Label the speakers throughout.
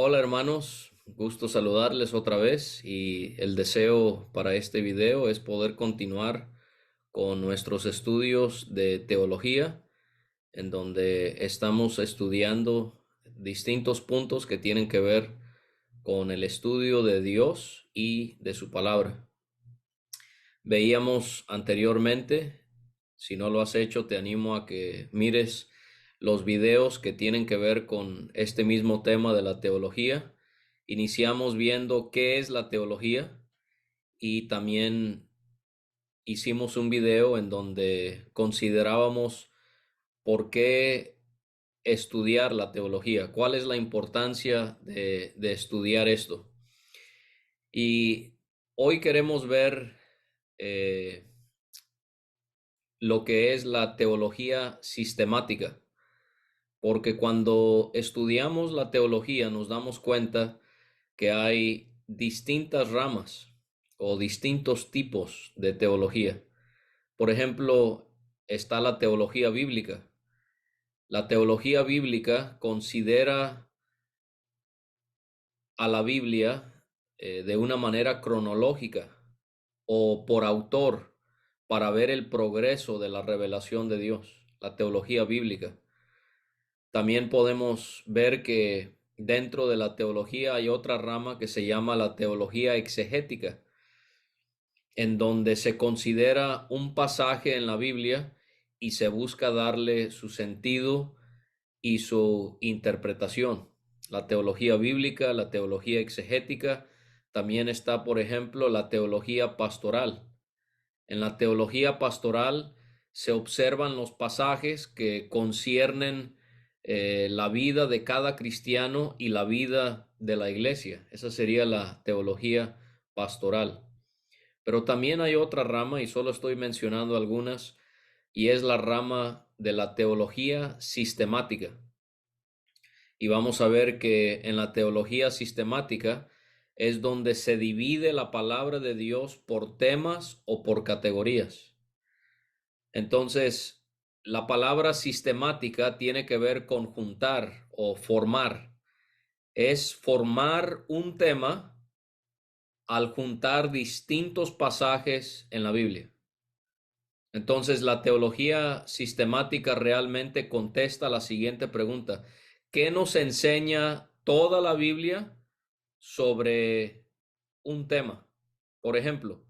Speaker 1: Hola hermanos, gusto saludarles otra vez y el deseo para este video es poder continuar con nuestros estudios de teología, en donde estamos estudiando distintos puntos que tienen que ver con el estudio de Dios y de su palabra. Veíamos anteriormente, si no lo has hecho, te animo a que mires los videos que tienen que ver con este mismo tema de la teología. Iniciamos viendo qué es la teología y también hicimos un video en donde considerábamos por qué estudiar la teología, cuál es la importancia de estudiar esto. Y hoy queremos ver eh, lo que es la teología sistemática, porque cuando estudiamos la teología nos damos cuenta que hay distintas ramas o distintos tipos de teología. Por ejemplo, está la teología bíblica. La teología bíblica considera a la Biblia de una manera cronológica o por autor para ver el progreso de la revelación de Dios, la teología bíblica. También podemos ver que dentro de la teología hay otra rama que se llama la teología exegética, en donde se considera un pasaje en la Biblia y se busca darle su sentido y su interpretación. La teología bíblica, la teología exegética, también está, por ejemplo, la teología pastoral. En la teología pastoral se observan los pasajes que conciernen la vida de cada cristiano y la vida de la iglesia. Esa sería la teología pastoral. Pero también hay otra rama, y solo estoy mencionando algunas, y es la rama de la teología sistemática. Y vamos a ver que en la teología sistemática es donde se divide la palabra de Dios por temas o por categorías. Entonces, la palabra sistemática tiene que ver con juntar o formar. Es formar un tema al juntar distintos pasajes en la Biblia. Entonces, la teología sistemática realmente contesta la siguiente pregunta: ¿qué nos enseña toda la Biblia sobre un tema? Por ejemplo,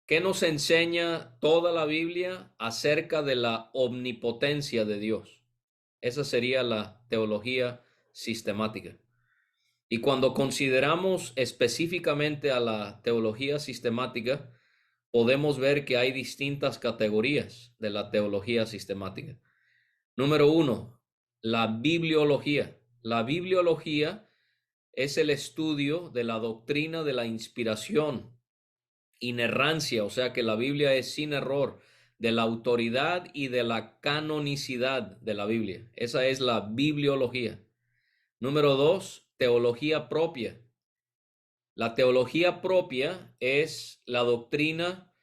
Speaker 1: ¿qué nos enseña toda la Biblia acerca de la omnipotencia de Dios? Esa sería la teología sistemática. Y cuando consideramos específicamente a la teología sistemática, podemos ver que hay distintas categorías de la teología sistemática. Número uno, la bibliología. La bibliología es el estudio de la doctrina de la inspiración, inerrancia, o sea que la Biblia es sin error, de la autoridad y de la canonicidad de la Biblia. Esa es la bibliología. Número dos, teología propia. La teología propia es la doctrina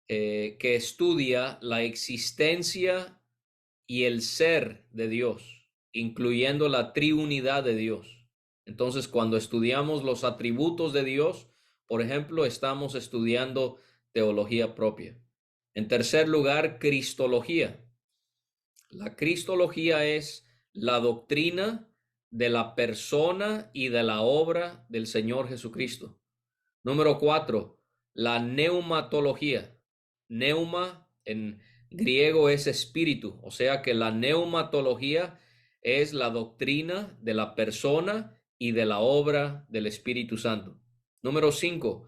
Speaker 1: que estudia la existencia y el ser de Dios, incluyendo la triunidad de Dios. Entonces, cuando estudiamos los atributos de Dios, por ejemplo, estamos estudiando teología propia. En tercer lugar, cristología. La cristología es la doctrina de la persona y de la obra del Señor Jesucristo. Número cuatro, la neumatología. Neuma en griego es espíritu, o sea que la neumatología es la doctrina de la persona y de la obra del Espíritu Santo. Número cinco,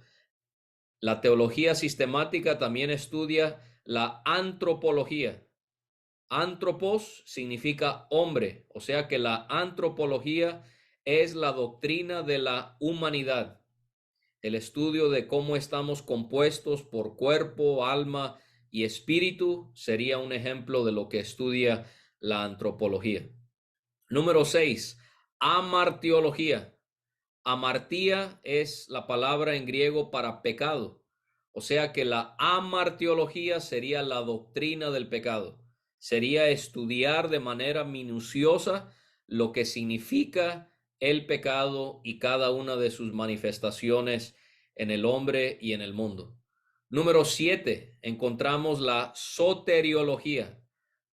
Speaker 1: la teología sistemática también estudia la antropología. Antropos significa hombre, o sea que la antropología es la doctrina de la humanidad, el estudio de cómo estamos compuestos por cuerpo, alma y espíritu sería un ejemplo de lo que estudia la antropología. Número 6, amartiología. Amartía es la palabra en griego para pecado. O sea que la amartiología sería la doctrina del pecado. Sería estudiar de manera minuciosa lo que significa el pecado y cada una de sus manifestaciones en el hombre y en el mundo. Número 7, encontramos la soteriología.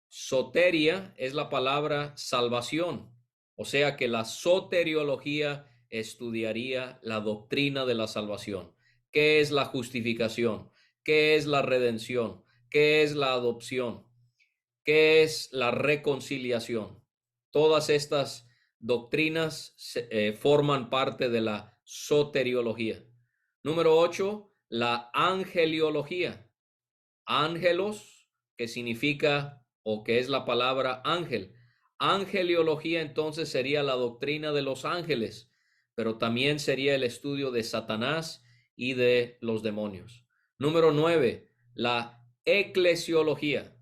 Speaker 1: Soteria es la palabra salvación, o sea que la soteriología estudiaría la doctrina de la salvación. ¿Qué es la justificación? ¿Qué es la redención? ¿Qué es la adopción? ¿Qué es la reconciliación? Todas estas doctrinas forman parte de la soteriología. Número 8, la angeliología. Ángelos, que significa o que es la palabra ángel. Angeliología entonces sería la doctrina de los ángeles, pero también sería el estudio de Satanás y de los demonios. Número 9, la eclesiología.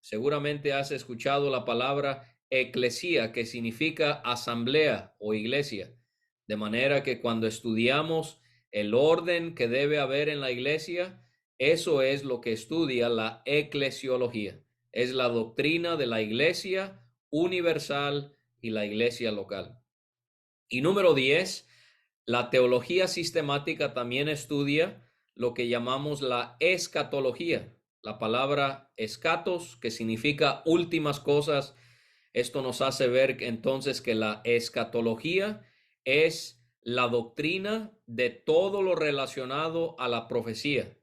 Speaker 1: Seguramente has escuchado la palabra eclesía, que significa asamblea o iglesia. De manera que cuando estudiamos el orden que debe haber en la iglesia, eso es lo que estudia la eclesiología. Es la doctrina de la iglesia universal y la iglesia local. Y número 10, la teología sistemática también estudia lo que llamamos la escatología. La palabra escatos, que significa últimas cosas. Esto nos hace ver entonces que la escatología es la doctrina de todo lo relacionado a la profecía,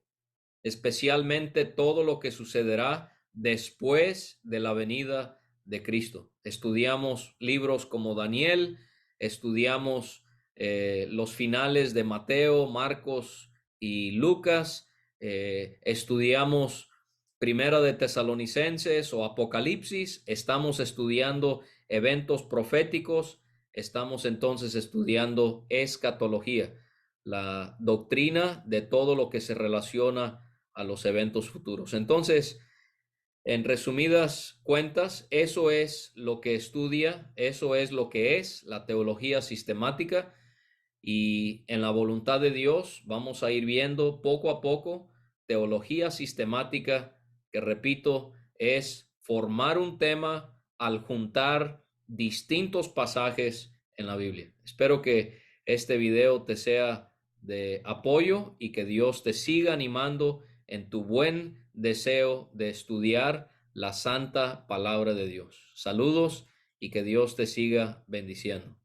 Speaker 1: especialmente todo lo que sucederá después de la venida de Cristo. Estudiamos libros como Daniel, estudiamos los finales de Mateo, Marcos y Lucas, estudiamos Primera de Tesalonicenses o Apocalipsis, estamos estudiando eventos proféticos, estamos entonces estudiando escatología, la doctrina de todo lo que se relaciona a los eventos futuros. Entonces, en resumidas cuentas, eso es lo que estudia, eso es lo que es la teología sistemática, y en la voluntad de Dios vamos a ir viendo poco a poco teología sistemática, que repito, es formar un tema al juntar distintos pasajes en la Biblia. Espero que este video te sea de apoyo y que Dios te siga animando en tu buen deseo de estudiar la santa palabra de Dios. Saludos y que Dios te siga bendiciendo.